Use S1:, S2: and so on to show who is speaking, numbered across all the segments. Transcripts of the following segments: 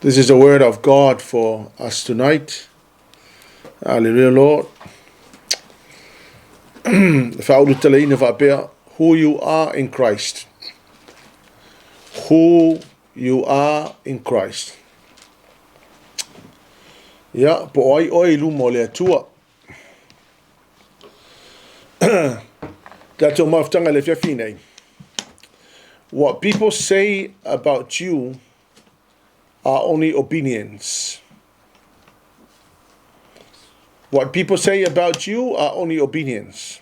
S1: This is the word of God for us tonight. Hallelujah, Lord. Who you are in Christ. Who you are in Christ. Ya, po ai oi lu mo le tua. That's maftanga le fine. What people say about you are only opinions. What people say about you are only opinions.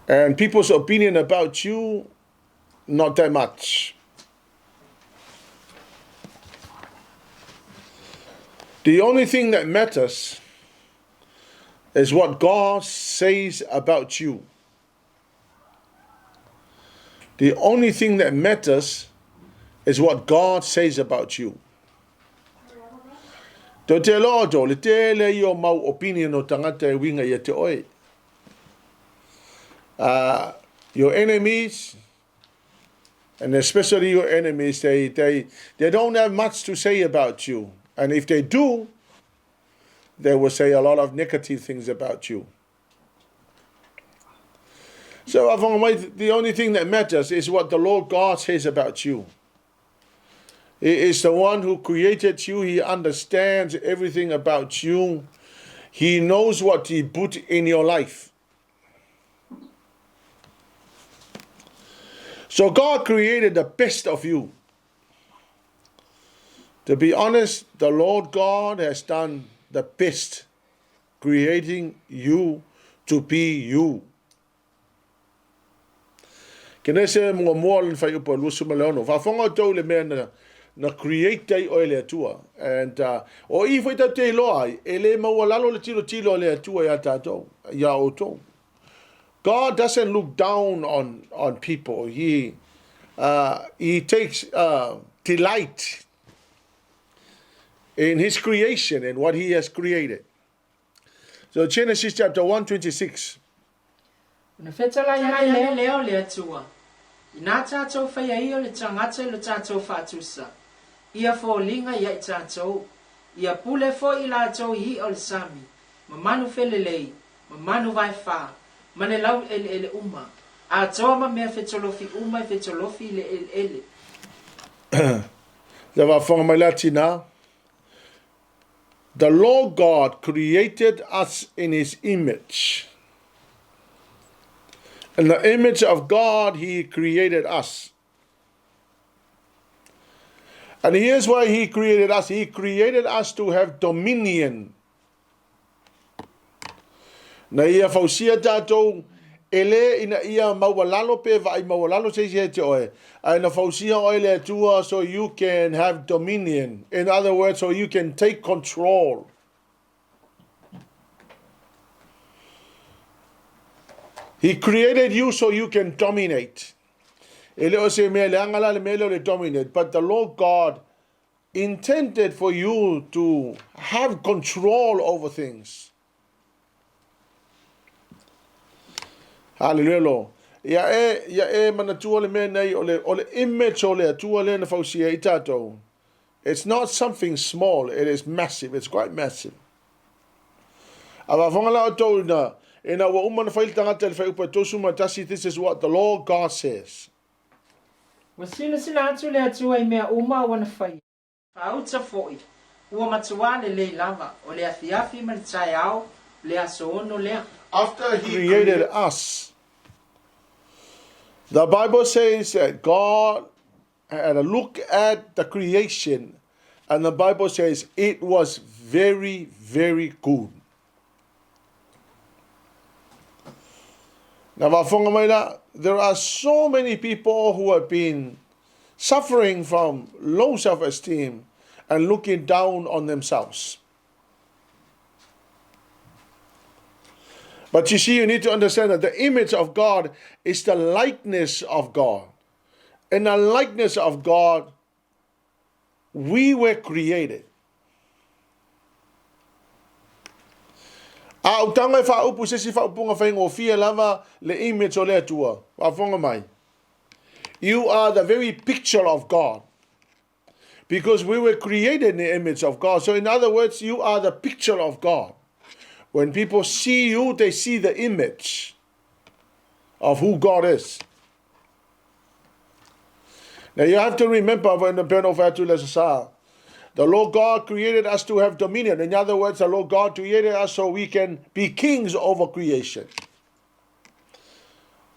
S1: And people's opinion about you, not that much. The only thing that matters is what God says about you. The only thing that matters is what God says about you. To te lodo, le te le yo mau opinion o tangata e winga ia te oi. Your enemies, and especially your enemies, they don't have much to say about you. And if they do, they will say a lot of negative things about you. So the only thing that matters is what the Lord God says about you. He is the one who created you. He understands everything about you. He knows what He put in your life. So God created the best of you. To be honest, the Lord God has done the best, creating you to be you. KENESE mo moal fa upo lusu maleono. Fa fonga tau le mea na create day o le atua. And o I foi te loa, ele mawalalo le tilo le atua ya tato, ya oto. God doesn't look down on people. He takes delight in His creation and what He has created. So Genesis chapter 1:26.
S2: Na fetala ia leo le atua. Ina tātou whaia io le tangata le tātou whātusa. Ia fōlinga ia I tātou. Ia pule fō I lātou I o le sami. Ma manu whelelei. Ma manu vai whā. Ma ne lau ele uma. A toa ma mea whetolofi uma I whetolofi le ele.
S1: Lewa whanga mai latina. The Lord God created us in His image. In the image of God, He created us. And here's why He created us. He created us to have dominion. Na ia fausia tātou, ele ina ia mawalalo pe vai mawalalo se te oe. Aina fausia oe le atua so you can have dominion. In other words, so you can take control. He created you so you can dominate. Ele o se mea le angala le mele le dominate. But the Lord God intended for you to have control over things. Hallelujah. Ia e manatua le mea nei o le image o le atua le na fausia I tātou. It's not something small. It is massive. It's quite massive. Awa whangala o tau na ina wa umana whail tangata le whaiupa tosu matasi. This is what the Lord God says.
S2: Wasila sila atu le atua I mea uma wana whai. Whauta foi. Ua matua le lava. O le afiafi ma le tai au. Le asoono lea.
S1: After He created us, the Bible says that God had a look at the creation, and the Bible says it was very, very good. Now, there are so many people who have been suffering from low self-esteem and looking down on themselves. But you see, you need to understand that the image of God is the likeness of God. In the likeness of God, we were created. A utanga e whaupu sesi whaupunga whaingo fia lava le image o le atua. Wafonga mai. You are the very picture of God. Because we were created in the image of God. So in other words, you are the picture of God. When people see you, they see the image of who God is. Now you have to remember when the the Lord God created us to have dominion. In other words, the Lord God created us so we can be kings over creation.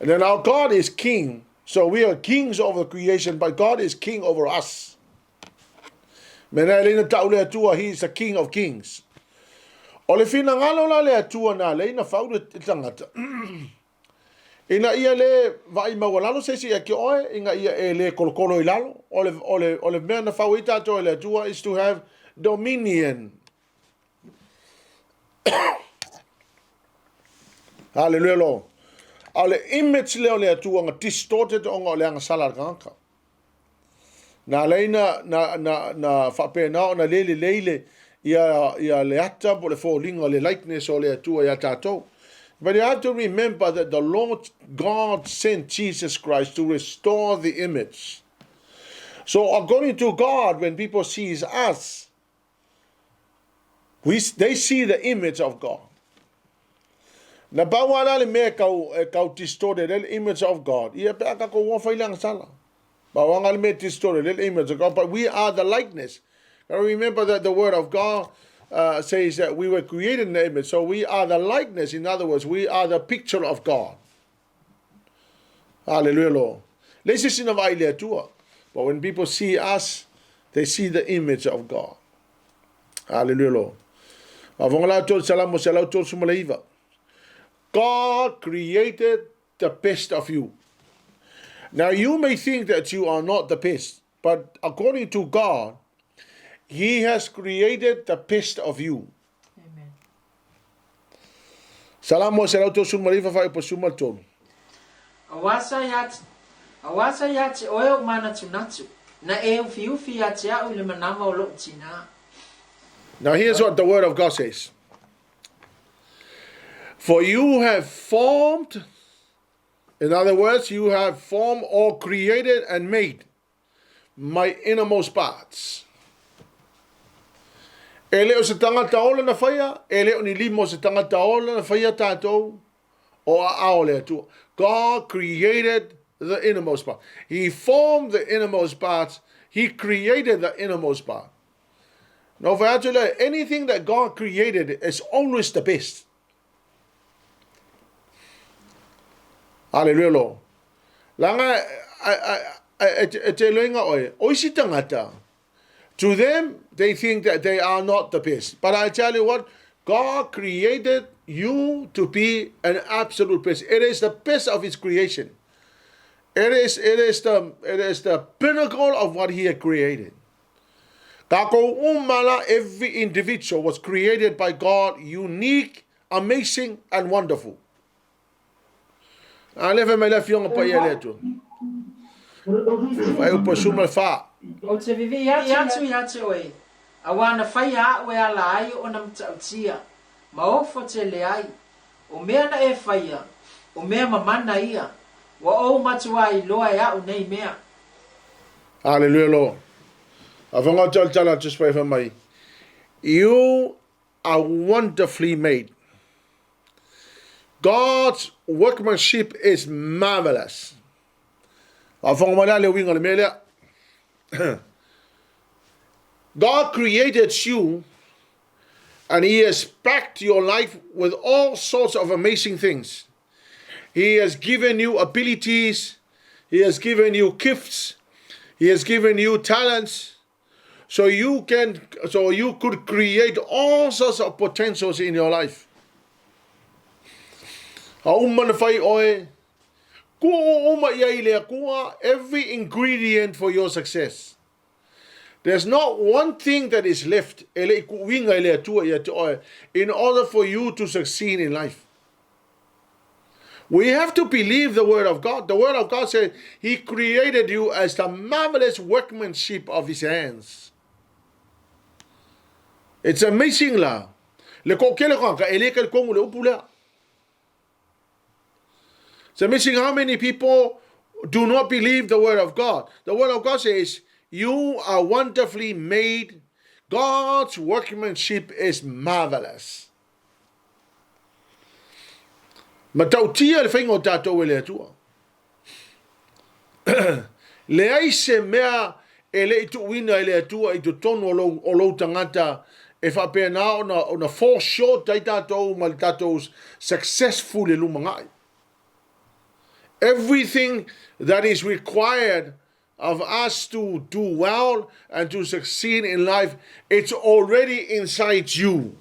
S1: And then our God is king. So we are kings over creation, but God is king over us. He is the king of kings. O le fina ngalo la le atua na le ina whau le tangata. Ina ia le vai mawalalo se si aki oe, inga ia e le kolokolo i lalo. O le mea na whau i tato le atua is to have dominion. Hallelujah lo. O le image leo le atua nga distorted onga o le anga salar kanka. Na leina na whapena o na leile ia le ata po le fōlinga le likeness o le atua ia tātou. But you have to remember that the Lord God sent Jesus Christ to restore the image. So according to God, when people see us, they see the image of God. Na bawala le mea kau distorted the image of God. Ia pe aka ko wafailang sala. Bawanga le mea distorted the image of God. But we are the likeness. Now remember that the word of God says that we were created in the image. So we are the likeness. In other words, we are the picture of God. Hallelujah, Lord. But when people see us, they see the image of God. Hallelujah, Lord. God created the best of you. Now you may think that you are not the best, but according to God, He has created the best of you.
S2: Amen.
S1: SALAMO SALAUTO SUMARIFA FAI PASUMA TONU.
S2: Awasa yati oe mana tunatu. Na e ufi yati au le manama o lo tina.
S1: Now here's what the word of God says. For you have formed, in other words, you have formed or created and made my innermost parts. Ele o se tangata ola na whaia, ele o ni limo se tangata ola na whaia tātou, o a aole atua. God created the innermost part. He formed the innermost parts. He created the innermost part. Now, for actually, anything that God created is always the best. Hallelujah, Lord. Langa, te loinga oe, oisi tangata. To them, they think that they are not the best. But I tell you what, God created you to be an absolute best. It is the best of His creation. It is the pinnacle of what He had created. Kako umala, every individual was created by God, unique, amazing, and wonderful. I live in my life young pa yele tu. Vai upo suma fa.
S2: O te vivi yatu oe. Awana whaia oe ala ai o na mtautia. Maofo te le ai. O mea na e whaia. O mea mamana ia. Wa o matua I loa ia o nei mea.
S1: Hallelujah, Lord. Avanga tala just pray for me. You are wonderfully made. God's workmanship is marvelous. God created you and He has packed your life with all sorts of amazing things. He has given you abilities. He has given you gifts. He has given you talents. So you could create all sorts of potentials in your life. Every ingredient for your success. There's not one thing that is left in order for you to succeed in life. We have to believe the word of God. The word of God says He created you as the marvelous workmanship of His hands. It's amazing lah. It's amazing how many people do not believe the word of God. The word of God says you are wonderfully made. God's workmanship is marvelous. Matautia le whaingo tātou e le atua. Le ai se mea e le itu wina e le atua i tu tonu o lou tangata e whapea nā o na fall short tai tātou ma le tātou successful e lumangai. Everything that is required of us to do well and to succeed in life, it's already inside you.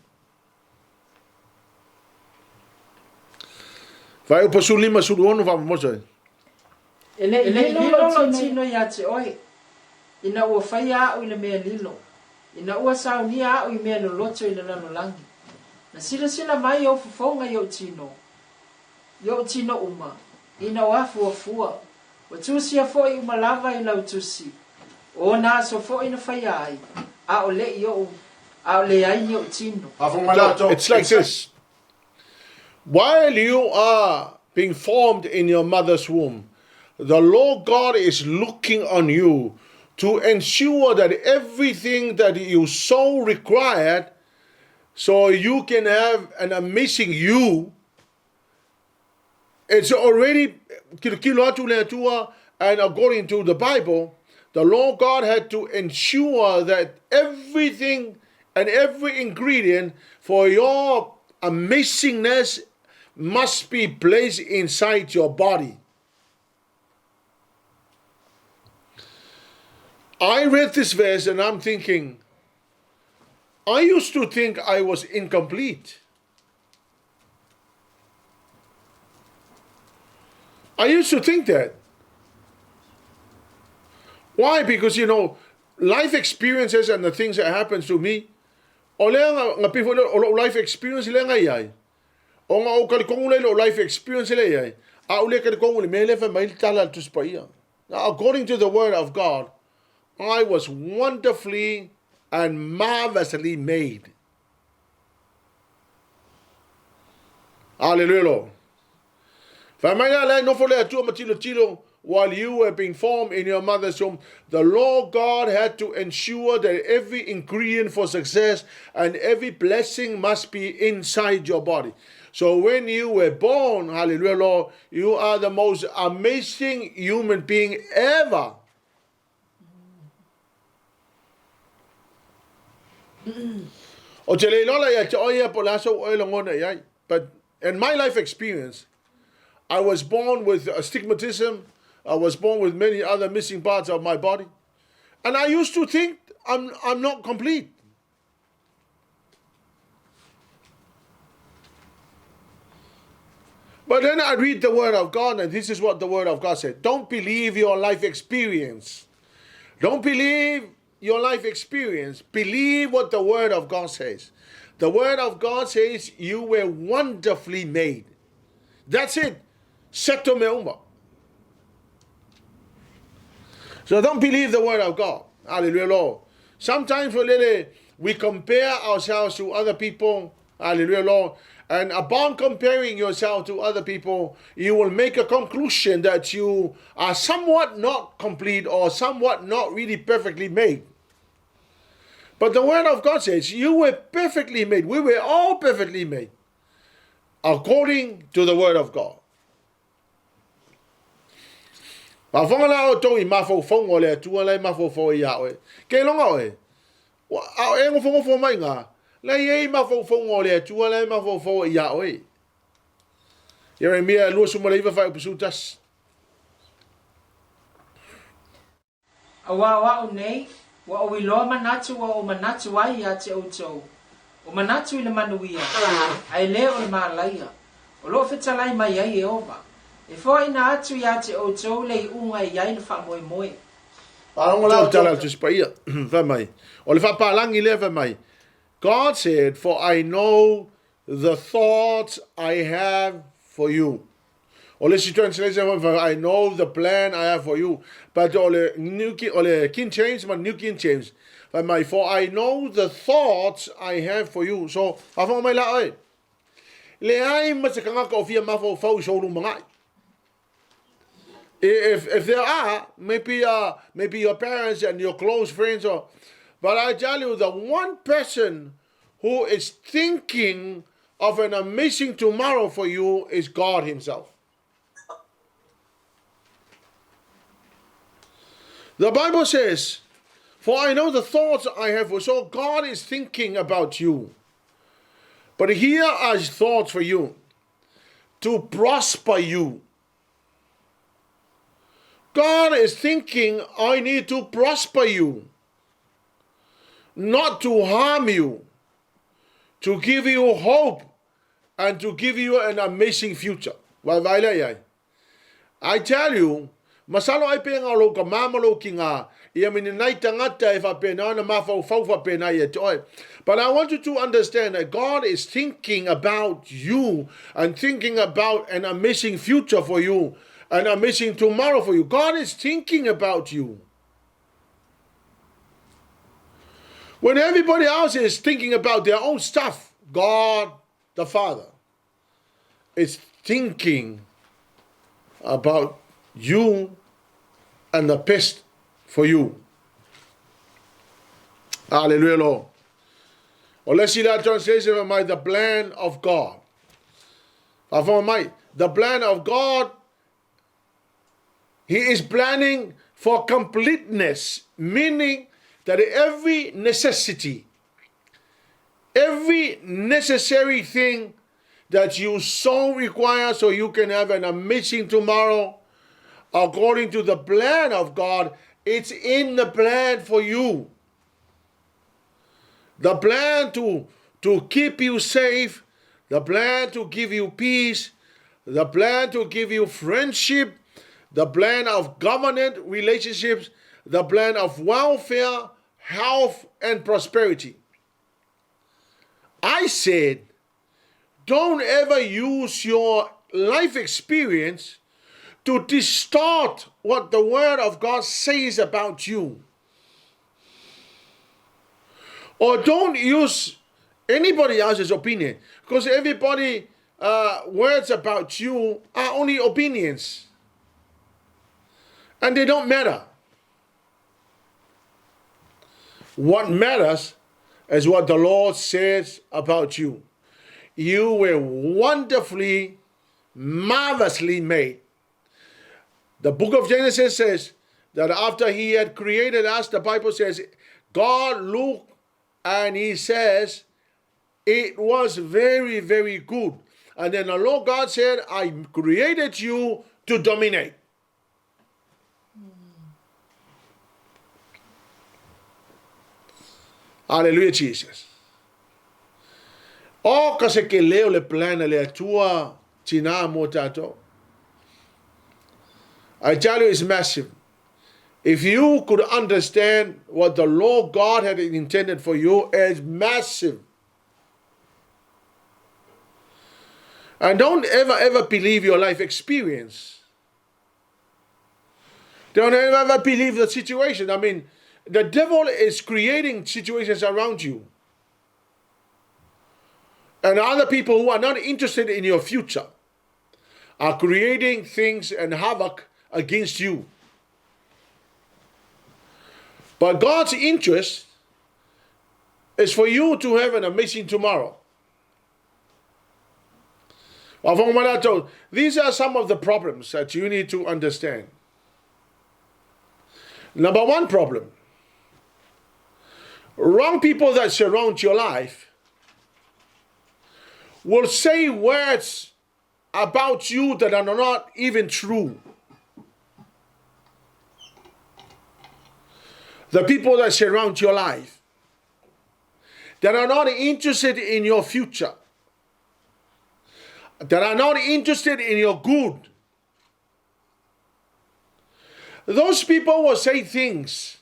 S1: Vai o pasu lima sulu ono fa mosa.
S2: Ele lilo tino ya te oi. Ina ua whaia au ina mea lilo. Ina ua saunia au i mea no loto ina nano langi. Na sila mai au fufonga yo tino. Yo tino uma. Ina wafu fua. Wa tusi a fo i umalava i lau tusi. O na so fo ina whaia ai. A o le yo. A o le ai yo tino.
S1: It's like this. While you are being formed in your mother's womb, the Lord God is looking on you to ensure that everything that you so required, so you can have an amazing you, it's already, and according to the Bible, the Lord God had to ensure that everything and every ingredient for your amazingness must be placed inside your body. I read this verse and I'm thinking, I used to think I was incomplete. I used to think that. Why? Because, life experiences and the things that happen to me, life experience o nga o kalikongu le life experience le ai a ule kalikongu le mele fa mai tala tu spaia. Now, according to the word of God, I was wonderfully and marvelously made. Hallelujah. Fa mai la no fo le tu matilo while you were being formed in your mother's womb, the Lord God had to ensure that every ingredient for success and every blessing must be inside your body. So when you were born, hallelujah, Lord, you are the most amazing human being ever. But in my life experience, I was born with astigmatism. I was born with many other missing parts of my body. And I used to think I'm not complete. But then I read the word of God, and this is what the word of God said. Don't believe your life experience. Don't believe your life experience. Believe what the word of God says. The word of God says you were wonderfully made. That's it. Seto meumba. So don't believe the word of God. Hallelujah, Lord. Sometimes we compare ourselves to other people. Hallelujah, Lord. And upon comparing yourself to other people, you will make a conclusion that you are somewhat not complete or somewhat not really perfectly made. But the word of God says you were perfectly made. We were all perfectly made according to the word of God. Ba fonga la o to I mafo fongo le tu la mafo fo ya o. Ke longa o. A e ngo fongo fo mai nga. La ye mafo fongo le tu la mafo fo ya o. Yeremia lu su mo le fa pusutas.
S2: Awa o nei, wa o ilo manatu wa o manatu ai ya te oto. O manatu ile manuia. Ai le o malaia. O lo fetalai mai ai e ova. E fo ina atu ya te oto le unga ia ina fa moi moi.
S1: So tala tu spaia va mai. O le fa palangi le va mai. God said, "For I know the thoughts I have for you." O le translation I know the plan I have for you. But o le King James, New King James. Va mai, for I know the thoughts I have for you. So fa mai la oi. Le ai ma se kanga ko fia mafo fo so lu mangai. If there are, maybe your parents and your close friends, but I tell you, the one person who is thinking of an amazing tomorrow for you is God Himself. The Bible says, "For I know the thoughts I have for you." So God is thinking about you. But here are His thoughts for you: to prosper you. God is thinking, I need to prosper you, not to harm you, to give you hope and to give you an amazing future. I tell you, masalo ai penga lo ka mamalo kinga ia minai tangata e fa pena na mafau fa pena ia toi. But I want you to understand that God is thinking about you and thinking about an amazing future for you, an amazing tomorrow for you. God is thinking about you. When everybody else is thinking about their own stuff, God the Father is thinking about you and the best for you. Hallelujah, Lord. Or let's see that translation of the plan of God. The plan of God, He is planning for completeness, meaning that every necessity, every necessary thing that you so require so you can have an amazing tomorrow, according to the plan of God, it's in the plan for you. The plan to keep you safe, the plan to give you peace, the plan to give you friendship, the plan of government relationships, the plan of welfare, health, and prosperity. I said, don't ever use your life experience to distort what the Word of God says about you. Or don't use anybody else's opinion, because everybody words about you are only opinions. And they don't matter. What matters is what the Lord says about you. You were wonderfully, marvelously made. The book of Genesis says that after He had created us, the Bible says, God looked and He says, it was very, very good. And then the Lord God said, I created you to dominate. Hallelujah, Jesus. O ka se ke leo le plana le atua tina mo tato. I tell you, it's massive. If you could understand what the Lord God had intended for you, it's massive. And don't ever believe your life experience. Don't ever believe the situation. I mean, the devil is creating situations around you. And other people who are not interested in your future are creating things and havoc against you. But God's interest is for you to have an amazing tomorrow. These are some of the problems that you need to understand. Number one problem: wrong people that surround your life will say words about you that are not even true. The people that surround your life, that are not interested in your future, that are not interested in your good, those people will say things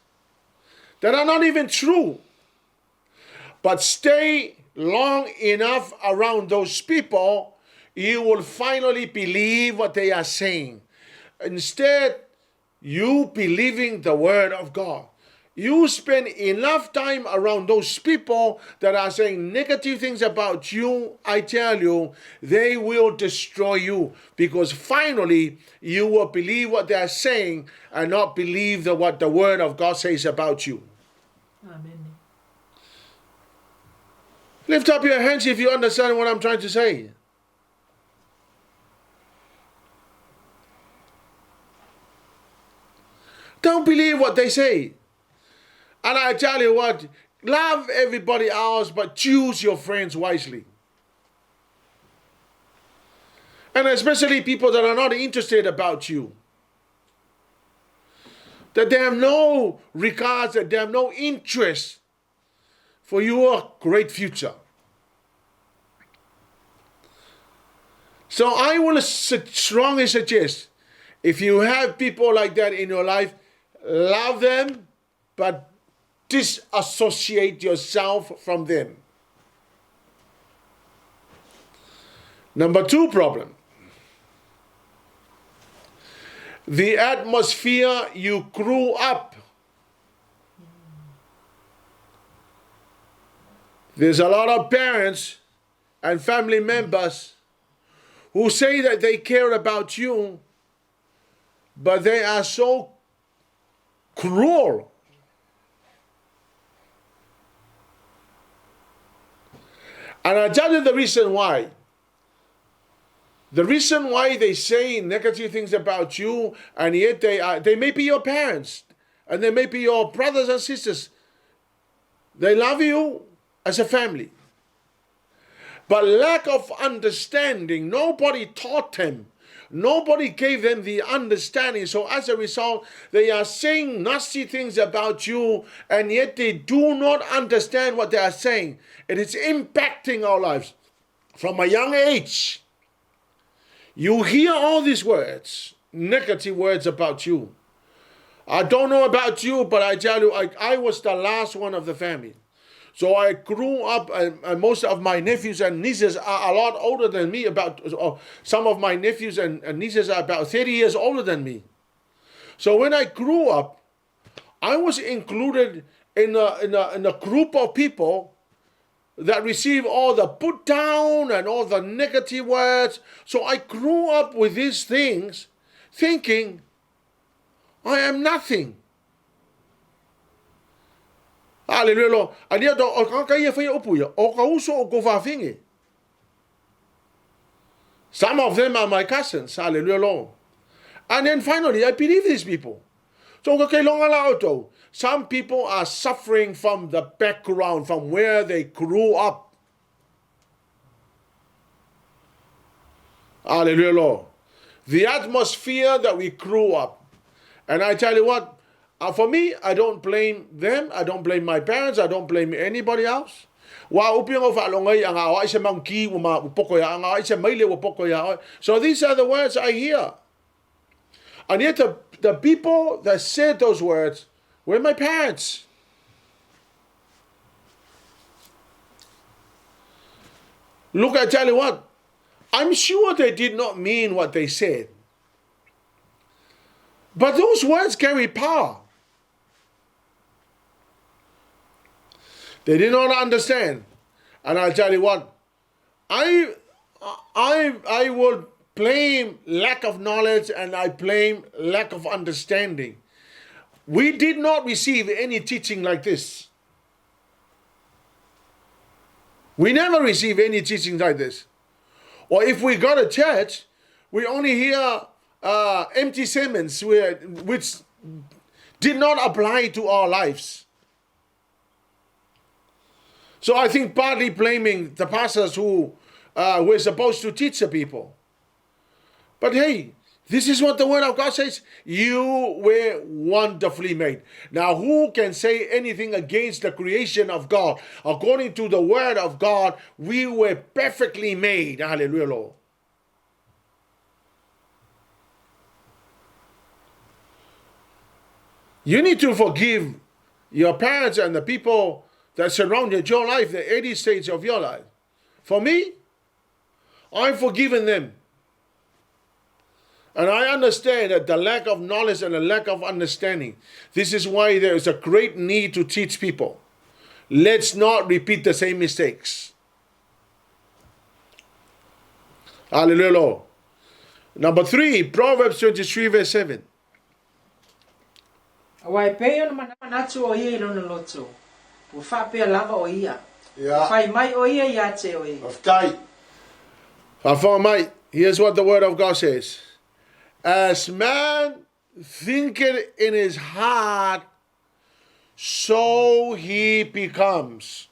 S1: that are not even true. But stay long enough around those people, you will finally believe what they are saying. Instead, you believing the Word of God. you spend enough time around those people that are saying negative things about you, I tell you, they will destroy you. Because finally, you will believe what they are saying and not believe what the Word of God says about you.
S2: Amen.
S1: Lift up your hands if you understand what I'm trying to say. Don't believe what they say. And I tell you what, love everybody else, but choose your friends wisely. And especially people that are not interested about you. That they have no regards, that they have no interest for your great future. So I will strongly suggest, if you have people like that in your life, love them, but disassociate yourself from them. Number 2 problem. The atmosphere you grew up. There's a lot of parents and family members who say that they care about you, but they are so cruel. And I'll tell you the reason why. The reason why they say negative things about you, and yet they may be your parents, and they may be your brothers and sisters. They love you as a family. But lack of understanding, nobody taught them. Nobody gave them the understanding. So as a result, they are saying nasty things about you, and yet they do not understand what they are saying. It is impacting our lives. From a young age, you hear all these words, negative words about you. I don't know about you, but I tell you, I was the last one of the family. So I grew up, and most of my nephews and nieces are a lot older than me. Some of my nephews and nieces are about 30 years older than me. So when I grew up, I was included in a group of people that receive all the put down and all the negative words. So I grew up with these things, thinking, I am nothing. Hallelujah. Adia do o ka ia fai opuia o ka uso o ko fafingi. Some of them are my cousins. Hallelujah. And then finally, I believe these people. So some people are suffering from the background, from where they grew up. Hallelujah. The atmosphere that we grew up. And I tell you what, for me, I don't blame them. I don't blame my parents. I don't blame anybody else. So these are the words I hear. And yet the people that said those words were my parents. Look, I tell you what, I'm sure they did not mean what they said. But those words carry power. They did not understand. And I'll tell you what, I would blame lack of knowledge, and I blame lack of understanding. We did not receive any teaching like this. We never received any teaching like this. Or if we go to church, we only hear empty sermons which did not apply to our lives. So I think partly blaming the pastors who were supposed to teach the people. But hey, this is what the Word of God says. You were wonderfully made. Now, who can say anything against the creation of God? According to the Word of God, we were perfectly made. Hallelujah, Lord. You need to forgive your parents and the people that surrounded your life, the 80 stages of your life. For me, I've forgiven them. And I understand that the lack of knowledge and the lack of understanding, this is why there is a great need to teach people. Let's not repeat the same mistakes. Hallelujah. Number 3, Proverbs 23 verse 7.
S2: Awai pe ona manatu o ia ilona loto. O fa pe lava o ia.
S1: Yeah.
S2: Fai mai o ia ia te o ia.
S1: Here's what the word of God says. As man thinketh in his heart, so he becomes.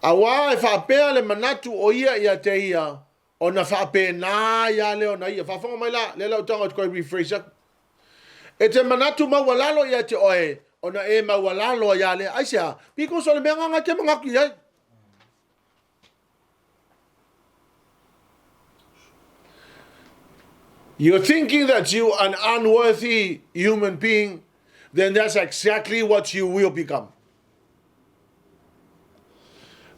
S1: Awa e whapea le manatu o ia te ia, o na whapea nā ia leo na ia. Whafonga mai la, le lau tanga koe rephrase. E te manatu mawalalo ia te oe, o na e mawalalo ia le. Aisea, because o le mea nganga te mangaku iai. You're thinking that you are an unworthy human being, then that's exactly what you will become.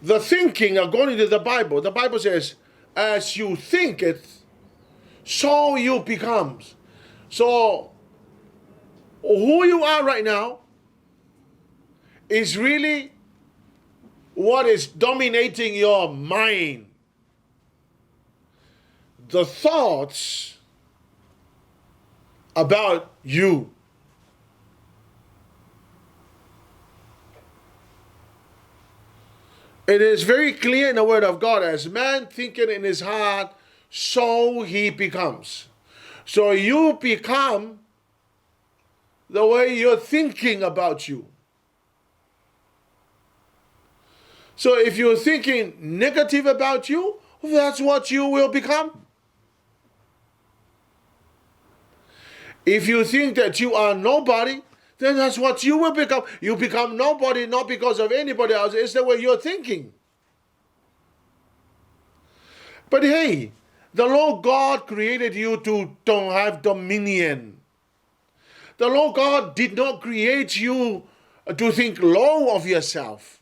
S1: The thinking, according to the Bible says, as you think it, so you become. So, who you are right now is really what is dominating your mind. The thoughts about you. It is very clear in the word of God, as man thinketh in his heart, so he becomes. So you become the way you're thinking about you. So if you're thinking negative about you, that's what you will become. If you think that you are nobody, then that's what you will become. You become nobody not because of anybody else. It's the way you're thinking. But hey, the Lord God created you to have dominion. The Lord God did not create you to think low of yourself.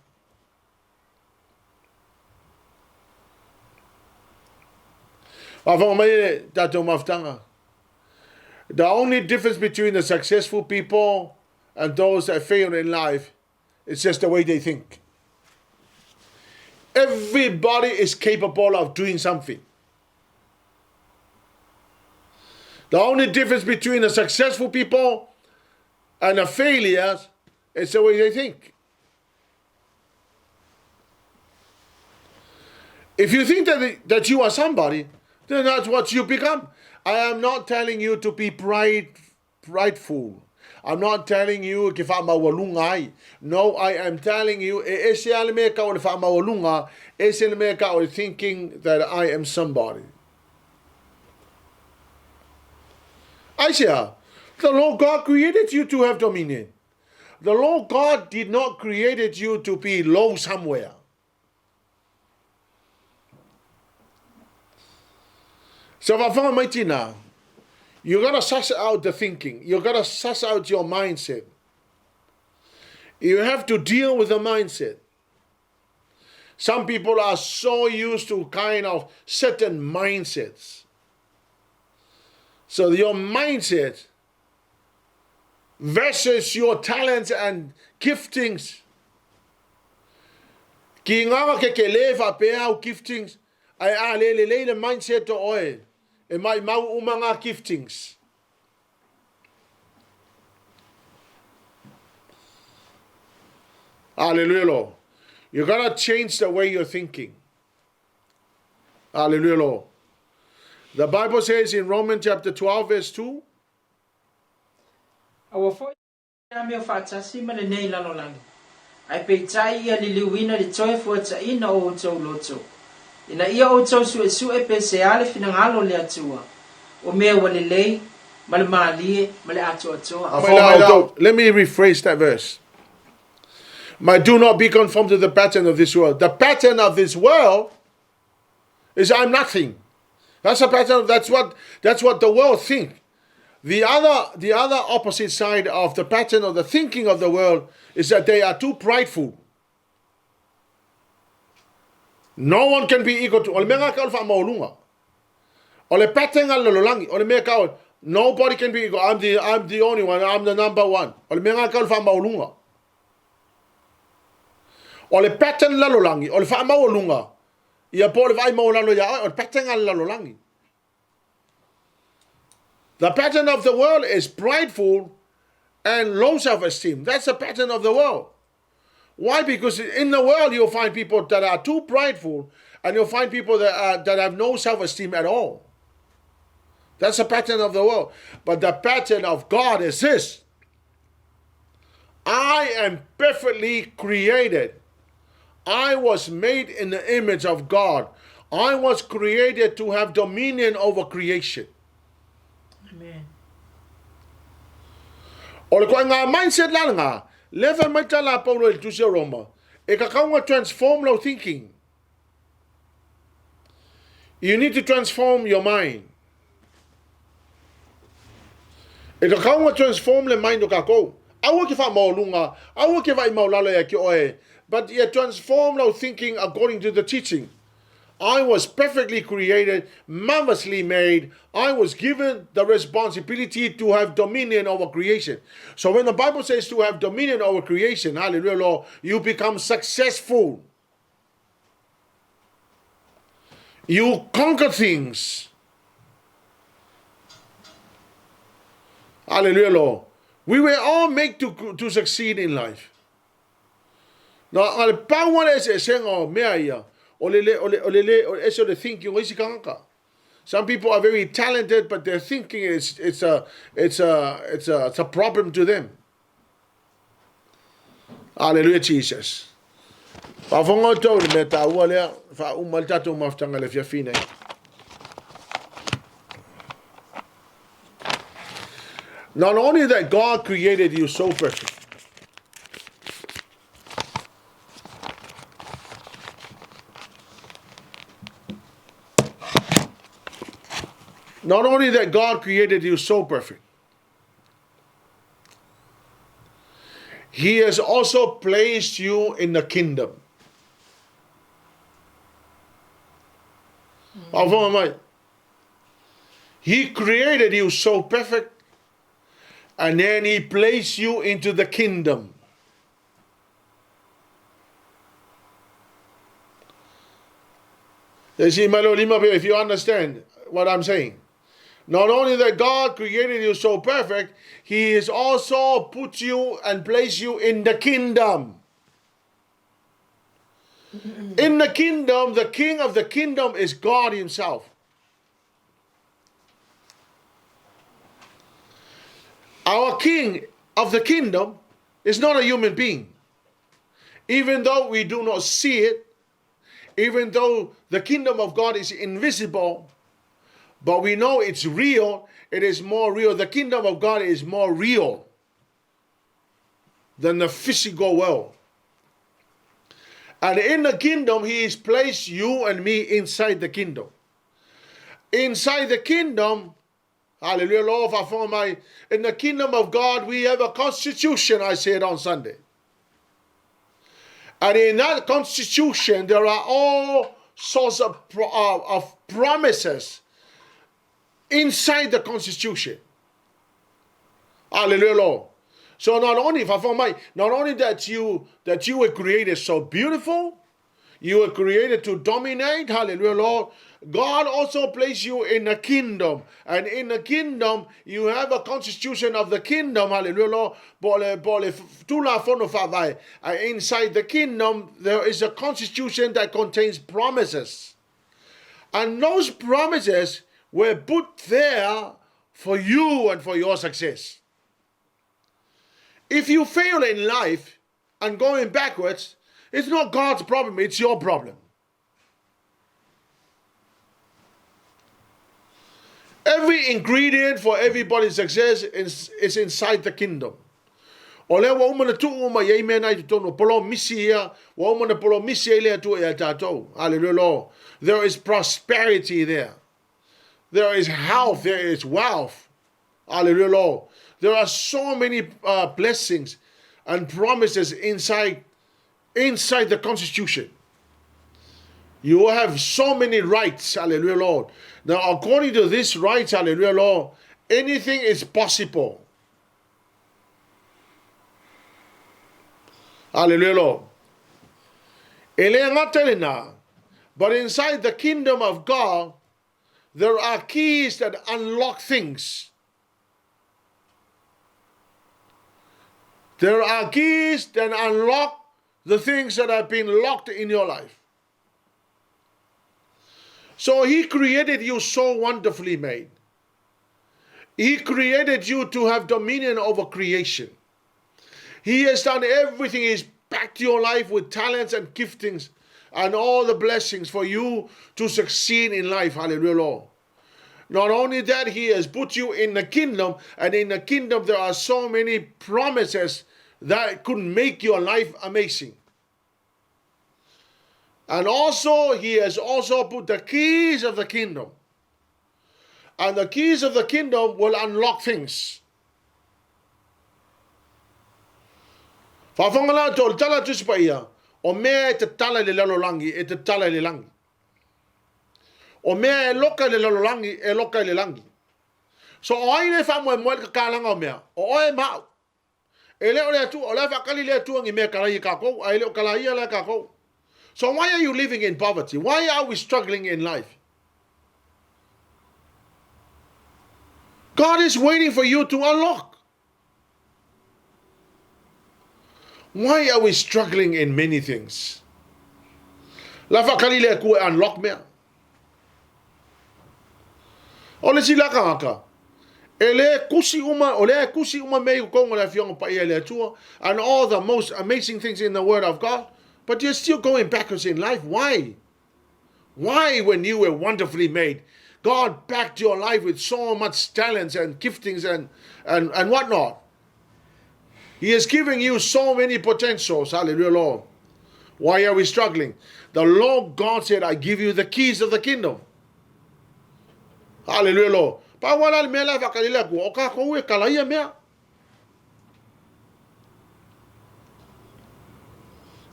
S1: The only difference between the successful people and those that fail in life is just the way they think. Everybody is capable of doing something. The only difference between the successful people and the failures is the way they think. If you think that you are somebody, then that's what you become. I am not telling you to be prideful. I'm not telling you ke wha mawalungai. No, I am telling you ese ale me ka o le wha mawalunga, ese ale me ka o le thinking that I am somebody. Aisha, the Lord God created you to have dominion. The Lord God did not create you to be low somewhere. So you got to suss out the thinking. You got to suss out your mindset. You have to deal with the mindset. Some people are so used to kind of certain mindsets. So your mindset versus your talents and giftings. Ki nganga ke lewa pe au giftings, ai le mindset to oe. E mai mau umanga giftings. Hallelujah. You gotta change the way you're thinking. Hallelujah. The Bible says in Romans chapter 12 verse 2.
S2: Awa foi na me fatasi mane nei lano langi. Ai pe tai ia li liwina li toe fuata ina o tau loto. Ina ia o tau su e pe se ale fina ngalo le atua. O mea wale lei, male maalie, male atua toa.
S1: Let me rephrase that verse. Do not be conformed to the pattern of this world. The pattern of this world is I'm nothing. That's a pattern. That's what the world think. The other opposite side of the pattern of the thinking of the world is that they are too prideful. No one can be equal to. Ole mea ka fa maulunga. Ole patenga lololangi. Ole mea ka nobody can be equal. I'm the only one. I'm the number one. Ole mea ka fa maulunga. Ole paten lololangi. Ole fa maulunga. Ia po le vai maulalo ya. Ole patenga lololangi. The pattern of the world is prideful and low self-esteem. That's the pattern of the world. Why? Because in the world you'll find people that are too prideful, and you'll find people that have no self-esteem at all. That's the pattern of the world. But the pattern of God is this. I am perfectly created. I was made in the image of God. I was created to have dominion over creation.
S2: Amen.
S1: O le koe ngā mindset la ngā, lewa mai tala Paulo i TUSI ROMA, e ka kaunga transform lo thinking. You need to transform your mind. E ka kaunga transform le mind o ka kou. Aua ki wha maulunga, aua ki wai maulala ya ki oe, but you transform lo thinking according to the teaching. I was perfectly created, marvelously made. I was given the responsibility to have dominion over creation. So when the Bible says to have dominion over creation, hallelujah, Lord, you become successful. You conquer things. Hallelujah, Lord. We were all made to succeed in life. Now, al power is a saying of mea. Some people are very talented, but their thinking it's a problem to them. Hallelujah, Jesus. Not only that God created you so perfect. Not only that God created you so perfect, He has also placed you in the kingdom. He created you so perfect, and then He placed you into the kingdom. If you understand what I'm saying. Not only that God created you so perfect, He has also put you and placed you in the kingdom. In the kingdom, the king of the kingdom is God Himself. Our king of the kingdom is not a human being. Even though we do not see it, even though the kingdom of God is invisible, but we know it's real, it is more real. The kingdom of God is more real than the physical world. And in the kingdom, He has placed you and me inside the kingdom. Inside the kingdom, hallelujah, Lord, in the kingdom of God, we have a constitution, I said on Sunday. And in that constitution, there are all sorts of promises inside the constitution. Hallelujah, Lord. So not only that you were created so beautiful, you were created to dominate, hallelujah, Lord. God also placed you in a kingdom. And in the kingdom, you have a constitution of the kingdom, hallelujah, Lord. Inside the kingdom, there is a constitution that contains promises. And those promises were put there for you and for your success. If you fail in life and going backwards, it's not God's problem, it's your problem. Every ingredient for everybody's success is inside the kingdom. Hallelujah, Lord. There is prosperity there. There is health, there is wealth. Hallelujah, Lord. There are so many blessings and promises inside the constitution. You have so many rights, hallelujah, Lord. Now, according to these rights, hallelujah, Lord, anything is possible. Hallelujah, Lord. But inside the kingdom of God, there are keys that unlock things. There are keys that unlock the things that have been locked in your life. So He created you so wonderfully made. He created you to have dominion over creation. He has done everything. He's backed your life with talents and giftings and all the blessings for you to succeed in life. Hallelujah, Lord. Not only that, He has put you in the kingdom, and in the kingdom there are so many promises that could make your life amazing. And also, He has also put the keys of the kingdom. And the keys of the kingdom will unlock things. Whawhangala tō tala tusipa ia, o mea te tala le lalolangi, te tala le langi. O mea loka le lalolangi, loka le langi. So o aile whamua moe ka kālanga o mea, o oe mau. Leo lea tu, o lea whakali lea tuangi mea karai ka kou, ai leo kalahia lea ka kou. So why are you living in poverty? Why are we struggling in life? God is waiting for you to unlock. Why are we struggling in many things? Lafa kalile ku unlock mea. Ole sila ka. Ele kusi uma me ko ngala fiong pa ele tua, and all the most amazing things in the word of God, but you're still going backwards in life. Why? Why, when you were wonderfully made, God backed your life with so much talents and giftings and whatnot? He is giving you so many potentials. Hallelujah, Lord. Why are we struggling? The Lord God said, I give you the keys of the kingdom. Hallelujah, Lord.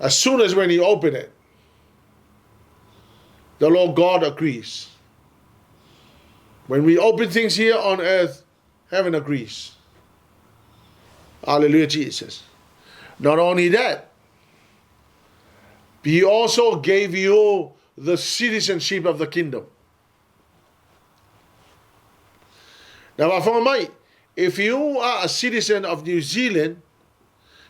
S1: As soon as when you open it, the Lord God agrees. When we open things here on earth, heaven agrees. Hallelujah, Jesus. Not only that, He also gave you the citizenship of the kingdom. Now, if you are a citizen of New Zealand,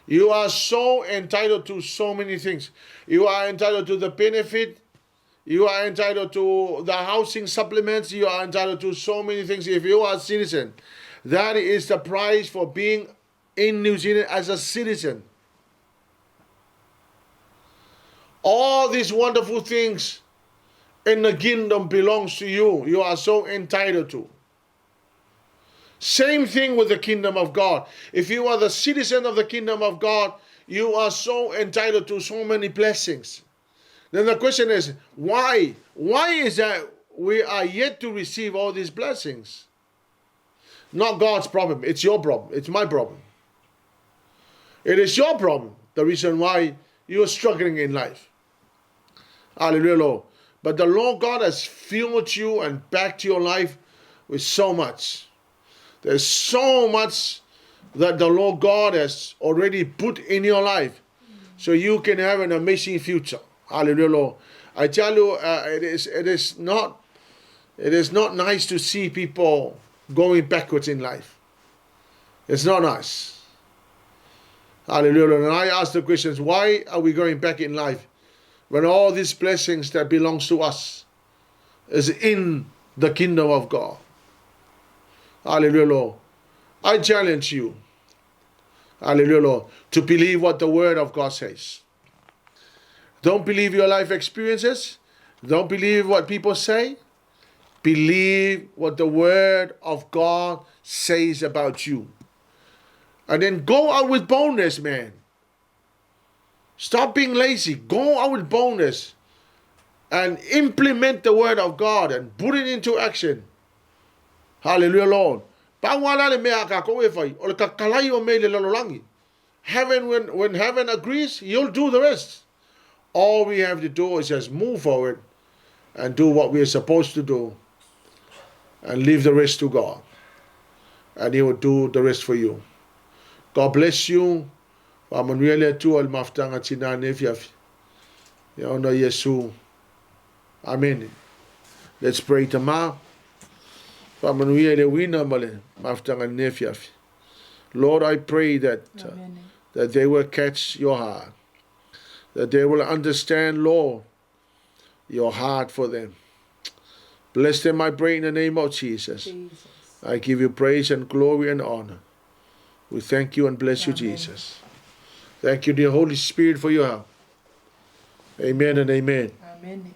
S1: you are so entitled to so many things. You are entitled to the benefit. You are entitled to the housing supplements. You are entitled to so many things. If you are a citizen, that is the price for being in New Zealand as a citizen. All these wonderful things in the kingdom belongs to you. You are so entitled to. Same thing with the kingdom of God. If you are the citizen of the kingdom of God, you are so entitled to so many blessings. Then the question is, why? Why is that we are yet to receive all these blessings? Not God's problem. It's your problem. It's my problem. It is your problem, the reason why you are struggling in life. Hallelujah, Lord. But the Lord God has filled you and backed your life with so much. There's so much that the Lord God has already put in your life, so you can have an amazing future. Hallelujah, Lord. I tell you, it is not nice to see people going backwards in life. It's not nice. Hallelujah. And I ask the questions, why are we going back in life when all these blessings that belongs to us is in the kingdom of God? Hallelujah, Lord. I challenge you, hallelujah, Lord, to believe what the word of God says. Don't believe your life experiences. Don't believe what people say. Believe what the word of God says about you. And then go out with boldness, man. Stop being lazy. Go out with boldness and implement the word of God and put it into action. Hallelujah, Lord. Heaven, when heaven agrees, you'll do the rest. All we have to do is just move forward and do what we are supposed to do and leave the rest to God. And He will do the rest for you. God bless you. Manuele tu al maftanga tina nefiafi. Ya ona Yesu. Amen. Let's pray tama. Manuele wina male maftanga nefiafi. Lord, I pray that they will catch your heart. That they will understand, Lord, your heart for them. Bless them, I pray, in the name of Jesus. I give you praise and glory and honor. We thank you and bless you, Jesus. Thank you, dear Holy Spirit, for your help. Amen and amen.
S2: Amen.